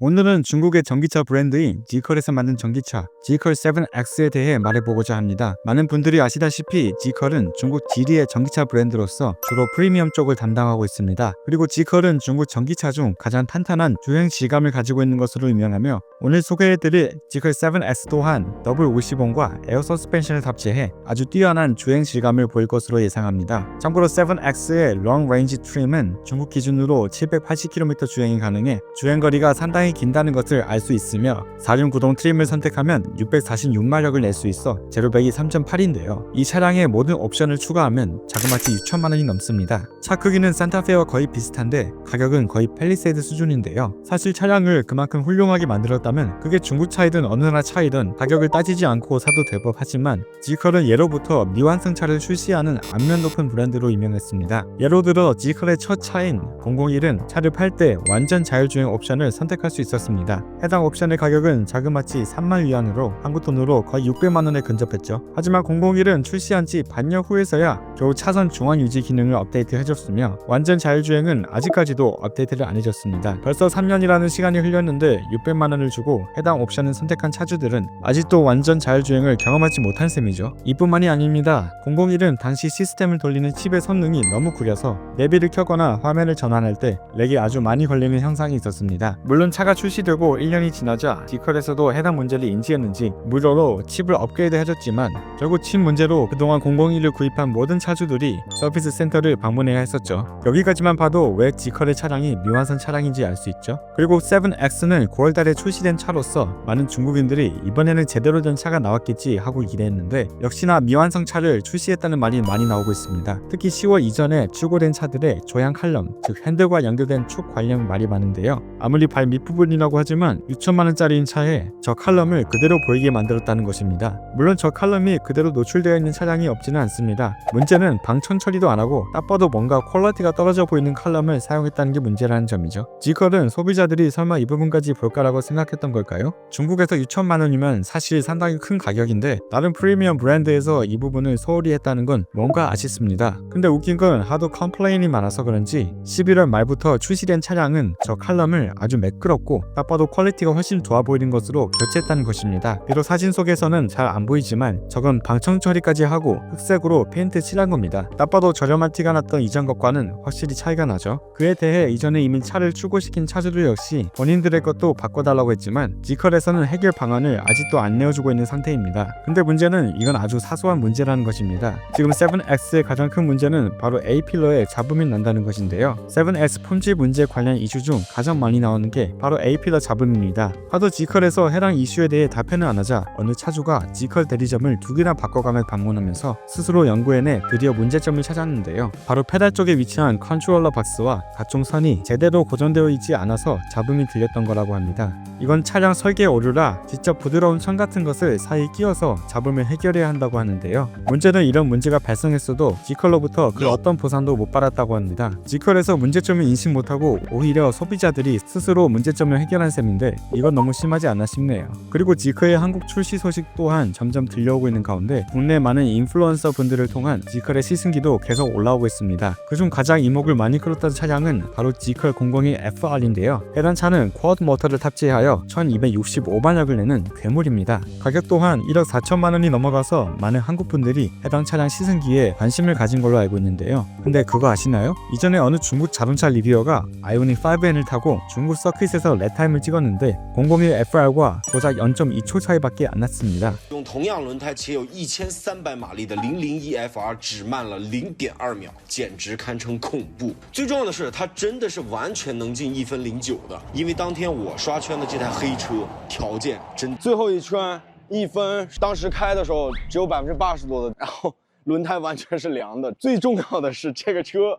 오늘은 중국의 전기차 브랜드인 지컬에서 만든 전기차 지컬 7X에 대해 말해보고자 합니다. 많은 분들이 아시다시피 지컬은 중국 지리의 전기차 브랜드로서 주로 프리미엄 쪽을 담당하고 있습니다. 그리고 지컬은 중국 전기차 중 가장 탄탄한 주행 질감을 가지고 있는 것으로 유명하며 오늘 소개해드릴 지컬 7X 또한 더블 50온과 에어 서스펜션을 탑재해 아주 뛰어난 주행 질감을 보일 것으로 예상합니다. 참고로 7X의 롱 레인지 트림은 중국 기준으로 780km 주행이 가능해 주행거리가 상당히 긴다는 것을 알 수 있으며 4륜 구동 트림을 선택하면 646마력을 낼 수 있어 제로백이 3.8인데요. 이 차량의 모든 옵션을 추가하면 자그마치 6천만원이 넘습니다. 차 크기는 산타페와 거의 비슷한데 가격은 거의 팰리세이드 수준인데요. 사실 차량을 그만큼 훌륭하게 만들었다면 그게 중국차이든 어느 나라 차이든 가격을 따지지 않고 사도 될 법하지만 지컬은 예로부터 미완성차를 출시하는 안면 높은 브랜드로 유명했습니다. 예로 들어 지컬의 첫 차인 001은 차를 팔 때 완전 자율주행 옵션을 선택할 수 있었습니다. 해당 옵션의 가격은 자그마치 3만 위안으로 한국 돈으로 거의 600만원에 근접했죠. 하지만 001은 출시한 지 반년 후에서야 겨우 차선 중앙 유지 기능을 업데이트해줬으며 완전 자율주행은 아직까지도 업데이트를 안 해줬습니다. 벌써 3년이라는 시간이 흘렸는데 600만원을 주고 해당 옵션을 선택한 차주들은 아직도 완전 자율주행을 경험하지 못한 셈이죠. 이뿐만이 아닙니다. 001은 당시 시스템을 돌리는 칩의 성능이 너무 구려서 내비를 켜거나 화면을 전환할 때 렉이 아주 많이 걸리는 현상이 있었습니다. 물론 차가 출시되고 1년이 지나자 지컬에서도 해당 문제를 인지했는지 무료로 칩을 업그레이드 해줬지만 결국 칩 문제로 그동안 001을 구입한 모든 차주들이 서비스 센터를 방문해야 했었죠. 여기까지만 봐도 왜 지컬의 차량이 미완성 차량인지 알 수 있죠. 그리고 7X는 9월달에 출시된 차로서 많은 중국인들이 이번에는 제대로 된 차가 나왔겠지 하고 기대했는데 역시나 미완성 차를 출시했다는 말이 많이 나오고 있습니다. 특히 10월 이전에 출고된 차들의 조향 칼럼, 즉 핸들과 연결된 축 관련 말이 많은데요. 아무리 발 밑부분이라고 하지만 6천만원짜리인 차에 저 칼럼을 그대로 보이게 만들었다는 것입니다. 물론 저 칼럼이 그대로 노출되어 있는 차량이 없지는 않습니다. 문제는 방청 처리도 안하고 딱 봐도 뭔가 퀄리티가 떨어져 보이는 칼럼을 사용했다는 게 문제라는 점이죠. 지컬은 소비자들이 설마 이 부분까지 볼까라고 생각했던 걸까요? 중국에서 6천만원이면 사실 상당히 큰 가격인데 다른 프리미엄 브랜드에서 이 부분을 소홀히 했다는 건 뭔가 아쉽습니다. 근데 웃긴 건 하도 컴플레인이 많아서 그런지 11월 말부터 출시된 차량은 저 칼럼을 아주 매끄럽고 딱 봐도 퀄리티가 훨씬 좋아 보이는 것으로 교체했다는 것입니다. 비록 사진 속에서는 잘 안 보이지만 저건 방청 처리까지 하고 흑색으로 페인트 칠한 겁니다. 딱 봐도 저렴한 티가 났던 이전 것과는 확실히 차이가 나죠. 그에 대해 이전에 이미 차를 출고시킨 차주들 역시 본인들의 것도 바꿔달라고 했지만 지컬에서는 해결 방안을 아직도 안 내어주고 있는 상태입니다. 근데 문제는 이건 아주 사소한 문제라는 것입니다. 지금 7X의 가장 큰 문제는 바로 A필러에 잡음이 난다는 것인데요. 7X 품질 문제 관련 이슈 중 가장 많이 나오는 게 바로 A필러 잡음입니다. 하도 지컬에서 해당 이슈에 대해 답변을 안 하자 어느 차주가 지컬 대리점을 2개나 바꿔가며 방문하면서 스스로 연구해내 드디어 문제점을 찾았는데요. 바로 페달 쪽에 위치한 컨트롤러 박스와 각종 선이 제대로 고정되어 있지 않아서 잡음이 들렸던 거라고 합니다. 이건 차량 설계 오류라 직접 부드러운 천 같은 것을 사이에 끼워서 잡음을 해결해야 한다고 하는데요. 문제는 이런 문제가 발생했어도 지컬로부터 그 어떤 보상도 못 받았다고 합니다. 지컬에서 문제점을 인식 못하고 오히려 소비자들이 스스로 문제점을 해결한 셈인데 이건 너무 심하지 않나 싶네요. 그리고 지컬의 한국 출시 소식 또한 점점 들려오고 있는 가운데 국내 많은 인플루언서 분들을 통한 지컬의 시승기도 계속 올라오고 있습니다. 그중 가장 이목을 많이 끌었던 차량은 바로 지컬 001 FR인데요. 해당 차는 쿼드 모터를 탑재하여 1265마력을 내는 괴물입니다. 가격 또한 1억 4천만원이 넘어가서 많은 한국 분들이 해당 차량 시승기에 관심을 가진 걸로 알고 있는데요. 근데 그거 아시나요? 이전에 어느 중국 자동차 리뷰어가 아이오닉 5N을 타고 중국 서킷에서 랩타임을 찍었는데 001 FR과 고작 0.2초 차이밖에 안 났습니다. 用同样轮胎且有1300马力的001 FR只慢了 0.2秒，简直堪称恐怖。最重要的是，它真的是完全能进1分09的，因为当天我刷圈的这台黑车条件真。最后一圈1分，当时开的时候只有80%多的，然后轮胎完全是凉的。最重要的是，这个车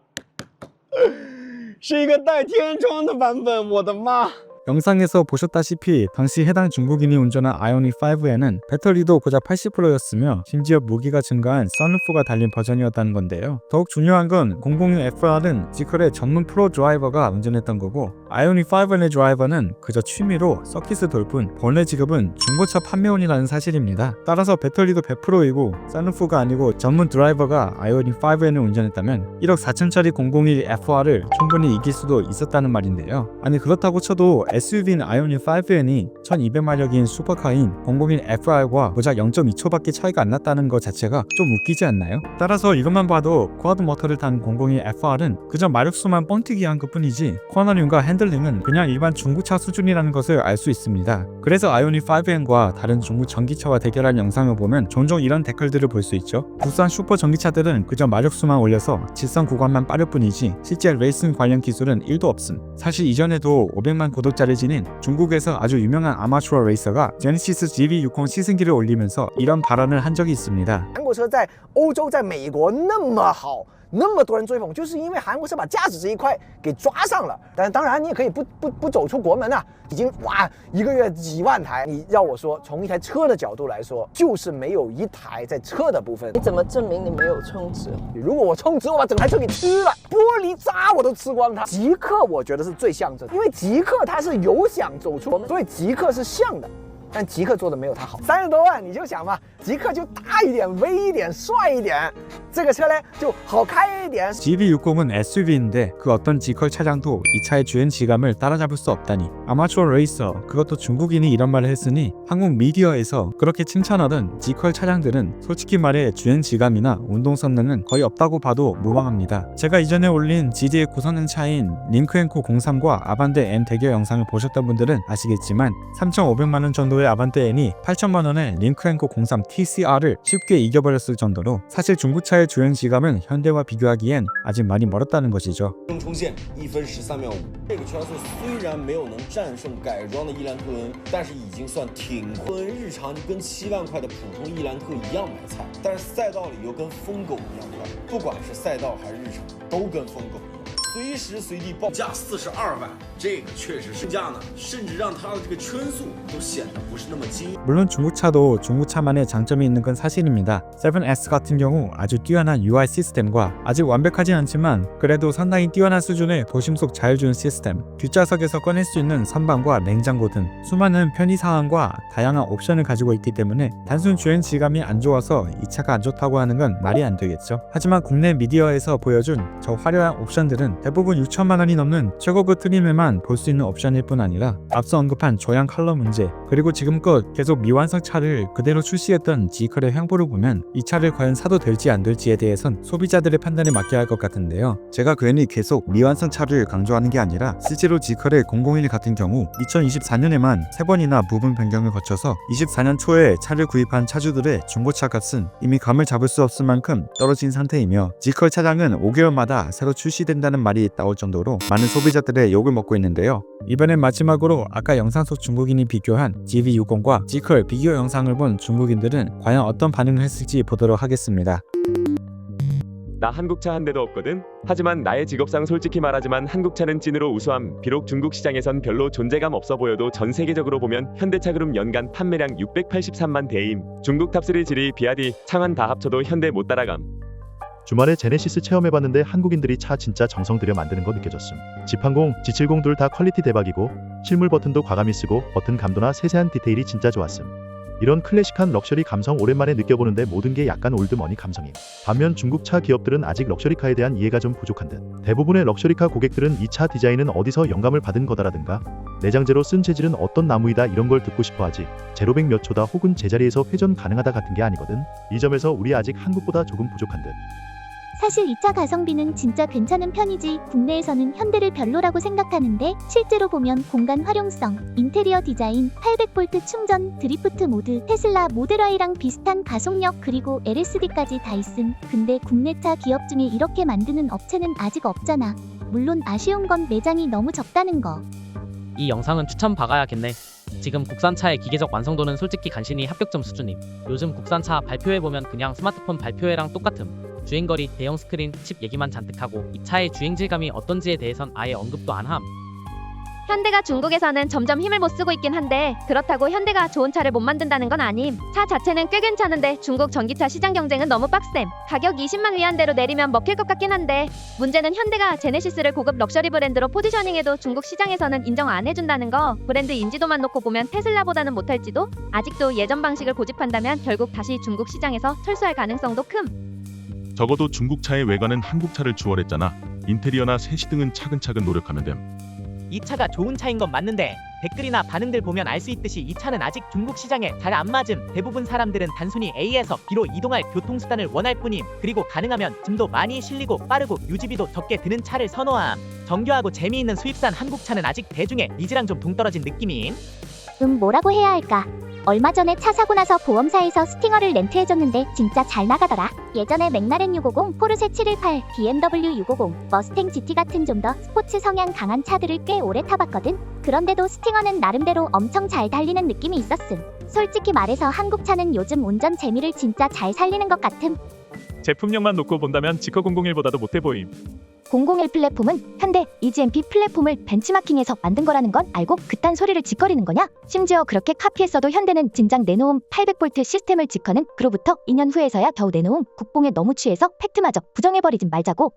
是一个带天窗的版本，我的妈！ 영상에서 보셨다시피 당시 해당 중국인이 운전한 아이오닉 5에는 배터리도 고작 80%였으며 심지어 무게가 증가한 선루프가 달린 버전이었다는 건데요. 더욱 중요한 건 006 FR은 지컬의 전문 프로 드라이버가 운전했던 거고 아이오닉 5N의 드라이버는 그저 취미로 서킷을 돌 뿐 본래 직업은 중고차 판매원이라는 사실입니다. 따라서 배터리도 100%이고 선루프가 아니고 전문 드라이버가 아이오닉 5N을 운전했다면 1억 4천짜리 001 FR을 충분히 이길 수도 있었다는 말인데요. 아니 그렇다고 쳐도 SUV인 아이오닉 5N이 1200마력인 슈퍼카인 001 FR과 고작 0.2초밖에 차이가 안 났다는 것 자체가 좀 웃기지 않나요? 따라서 이것만 봐도 쿼드 모터를 탄 001 FR은 그저 마력수만 뻥튀기한 것뿐이지 코너링과 핸들링은 그냥 일반 중고차 수준이라는 것을 알 수 있습니다. 그래서 아이오닉 5N과 다른 중고 전기차와 대결한 영상을 보면 종종 이런 댓글들을 볼 수 있죠. 국산 슈퍼 전기차들은 그저 마력수만 올려서 직선 구간만 빠를 뿐이지 실제 레이싱 관련 기술은 1도 없음. 사실 이전에도 500만 구독자를 지닌 중국에서 아주 유명한 아마추어 레이서가 제네시스 GV60 시승기를 올리면서 이런 발언을 한 적이 있습니다. 韩国车在欧洲、在美国那么好，那么多人追捧，就是因为韩国车把价值这一块给抓上了。但是当然，你也可以不走出国门啊，已经哇一个月几万台。你要我说，从一台车的角度来说，就是没有一台在车的部分。你怎么证明你没有充值？如果我充值，我把整台车给吃了，玻璃渣我都吃光它。极客我觉得是最像这，因为极客它是有想走出国门，所以极客是像的。 但极客做的没有它好，30多万你就想嘛，极客就大一点、威一点、帅一点，这个车呢就好开一点。 GV60은 SUV인데 그 어떤 G컬 차량도 이 차의 주행 질감을 따라잡을 수 없다니. 아마추어 레이서, 그것도 중국인이 이런 말을 했으니 한국 미디어에서 그렇게 칭찬하던 G컬 차량들은 솔직히 말해 주행 질감이나 운동 성능은 거의 없다고 봐도 무방합니다. 제가 이전에 올린 GD의 고성능 차인 링크앤코 03과 아반떼 M 대결 영상을 보셨던 분들은 아시겠지만 3,500만원 정도의 아반떼 N이 8천만원의 링크앤코 03 TCR을 쉽게 이겨버렸을 정도로 사실 중고차의 주행 질감은 현대와 비교하기엔 아직 많이 멀었다는 것이죠. 冲线1分13秒5，这个圈速虽然没有能战胜改装的伊兰特恩，但是已经算挺快。日常就跟7万块的普通伊兰特一样买菜，但是赛道里又跟疯狗一样快，不管是赛道还是日常，都跟疯狗一样。 随时随地报价42万，这个确实是价呢，甚至让它的这个圈速都显得不是那么惊。 물론 중고차도 중고차만의 장점이 있는 건 사실입니다. 7S 같은 경우 아주 뛰어난 UI 시스템과 아직 완벽하진 않지만 그래도 상당히 뛰어난 수준의 도심속 자율주행 시스템, 뒷좌석에서 꺼낼 수 있는 선반과 냉장고 등 수많은 편의사항과 다양한 옵션을 가지고 있기 때문에 단순 주행 질감이 안 좋아서 이 차가 안 좋다고 하는 건 말이 안 되겠죠. 하지만 국내 미디어에서 보여준 저 화려한 옵션들은 대부분 6천만 원이 넘는 최고급 트림에만 볼 수 있는 옵션일 뿐 아니라 앞서 언급한 조향 컬러 문제, 그리고 지금껏 계속 미완성 차를 그대로 출시했던 G컬의 횡보를 보면 이 차를 과연 사도 될지 안 될지에 대해선 소비자들의 판단에 맡겨야 할 것 같은데요. 제가 괜히 계속 미완성 차를 강조하는 게 아니라 실제로 G컬의 001 같은 경우 2024년에만 3번이나 부분 변경을 거쳐서 24년 초에 차를 구입한 차주들의 중고차 값은 이미 감을 잡을 수 없을 만큼 떨어진 상태이며 G컬 차량은 5개월마다 새로 출시된다는 말이 나올 정도로 많은 소비자들의 욕을 먹고 있는데요. 이번엔 마지막으로 아까 영상 속 중국인이 비교한 GV60과 G컬 비교 영상을 본 중국인들은 과연 어떤 반응을 했을지 보도록 하겠습니다. 나 한국차 한 대도 없거든. 하지만 나의 직업상 솔직히 말하지만 한국차는 찐으로 우수함. 비록 중국 시장에선 별로 존재감 없어 보여도 전 세계적으로 보면 현대차 그룹 연간 판매량 683만 대임. 중국 탑3 지리, 비아디, 창완 다 합쳐도 현대 못 따라감. 주말에 제네시스 체험해봤는데 한국인들이 차 진짜 정성 들여 만드는 거 느껴졌음. G80, G70 둘 다 퀄리티 대박이고 실물 버튼도 과감히 쓰고 버튼 감도나 세세한 디테일이 진짜 좋았음. 이런 클래식한 럭셔리 감성 오랜만에 느껴보는데 모든 게 약간 올드머니 감성임. 반면 중국차 기업들은 아직 럭셔리카에 대한 이해가 좀 부족한 듯. 대부분의 럭셔리카 고객들은 이 차 디자인은 어디서 영감을 받은 거다라든가 내장재로 쓴 재질은 어떤 나무이다 이런 걸 듣고 싶어하지 제로백 몇 초다 혹은 제자리에서 회전 가능하다 같은 게 아니거든. 이 점에서 우리 아직 한국보다 조금 부족한 듯. 사실 이 차 가성비는 진짜 괜찮은 편이지 국내에서는 현대를 별로라고 생각하는데 실제로 보면 공간 활용성, 인테리어 디자인, 800V 충전, 드리프트 모드, 테슬라 모델 Y랑 비슷한 가속력 그리고 LSD까지 다 있음. 근데 국내차 기업 중에 이렇게 만드는 업체는 아직 없잖아. 물론 아쉬운 건 매장이 너무 적다는 거. 이 영상은 추천 박아야겠네. 지금 국산차의 기계적 완성도는 솔직히 간신히 합격점 수준임. 요즘 국산차 발표해보면 그냥 스마트폰 발표회랑 똑같음. 주행거리, 대형 스크린, 칩 얘기만 잔뜩 하고 이 차의 주행 질감이 어떤지에 대해선 아예 언급도 안 함. 현대가 중국에서는 점점 힘을 못 쓰고 있긴 한데 그렇다고 현대가 좋은 차를 못 만든다는 건 아님. 차 자체는 꽤 괜찮은데 중국 전기차 시장 경쟁은 너무 빡셈. 가격 20만 위안대로 내리면 먹힐 것 같긴 한데 문제는 현대가 제네시스를 고급 럭셔리 브랜드로 포지셔닝해도 중국 시장에서는 인정 안 해준다는 거. 브랜드 인지도만 놓고 보면 테슬라보다는 못할지도. 아직도 예전 방식을 고집한다면 결국 다시 중국 시장에서 철수할 가능성도 큼. 적어도 중국차의 외관은 한국차를 추월했잖아. 인테리어나 세시 등은 차근차근 노력하면 됨. 이 차가 좋은 차인 건 맞는데 댓글이나 반응들 보면 알 수 있듯이 이 차는 아직 중국 시장에 잘 안 맞음. 대부분 사람들은 단순히 A에서 B로 이동할 교통수단을 원할 뿐임. 그리고 가능하면 짐도 많이 실리고 빠르고 유지비도 적게 드는 차를 선호함. 정교하고 재미있는 수입산 한국차는 아직 대중의 니즈랑 좀 동떨어진 느낌임. 뭐라고 해야 할까? 얼마 전에 차 사고 나서 보험사에서 스팅어를 렌트해줬는데 진짜 잘 나가더라. 예전에 맥라렌 650, 포르쉐 718, BMW 650, 머스탱 GT 같은 좀 더 스포츠 성향 강한 차들을 꽤 오래 타봤거든. 그런데도 스팅어는 나름대로 엄청 잘 달리는 느낌이 있었음. 솔직히 말해서 한국 차는 요즘 운전 재미를 진짜 잘 살리는 것 같음. 제품력만 놓고 본다면 지커 001보다도 못해 보임. 001 플랫폼은 현대 EGMP 플랫폼을 벤치마킹해서 만든 거라는 건 알고 그딴 소리를 짓거리는 거냐? 심지어 그렇게 카피했어도 현대는 진작 내놓은 800V 시스템을 지커는 그로부터 2년 후에서야 겨우 내놓은 국뽕에 너무 취해서 팩트마저 부정해버리진 말자고.